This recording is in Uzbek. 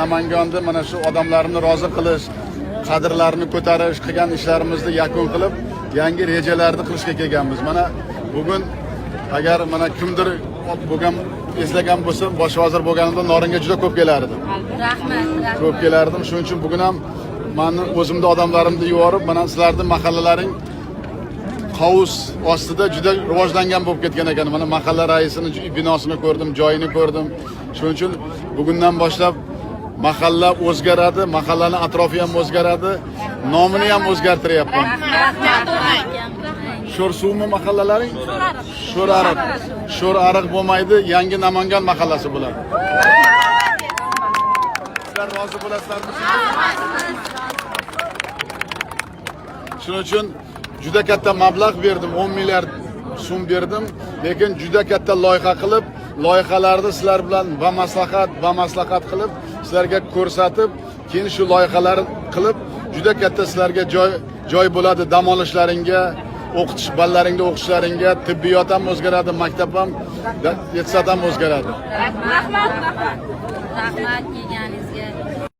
Namanganda mana shu odamlarni rozi qilish, qadrlarini ko'tarish, qilgan ishlarimizni yakun qilib, yangi rejalarni qilishga kelganmiz. Mana bugun agar mana kimdir bo'lgan eslagan bo'lsa, bosh vazir bo'lganimda Noringa juda ko'p kelardim. Rahmat. Ko'p kelardim. Shuning uchun bugun ham meni o'zimni odamlarimni yuborib, mana sizlarning mahallalaring hovuz ostida juda rivojlangan bo'lib ketgan ekan. Mana mahalla raisini binosini ko'rdim, joyini ko'rdim. Shuning uchun bugundan boshlab mahalla o'zgaradi, mahallaning atrofi ham o'zgaradi, nomini ham o'zgartiryapman. Sho'rsuvmi mahallalaring? Sho'rariq. Sho'rariq bo'lmaydi, yangi Namangan mahallasi bo'ladi. Sizlar rozi bo'lasizlarmi? Shuning uchun juda katta mablag' berdim, 10 milliard so'm berdim, lekin juda katta loyiha qilib, loyihalarni sizlar bilan maslahat qilib, sizlarga ko'rsatib, keyin shu loyihalarni qilib, juda katta sizlarga joy bo'ladi, dam olishlaringga, o'qitish ballaringda o'qishlaringga, tibbiyot ham o'zgaradi, maktab ham, yetsat ham o'zgaradi. Rahmat kelganingiz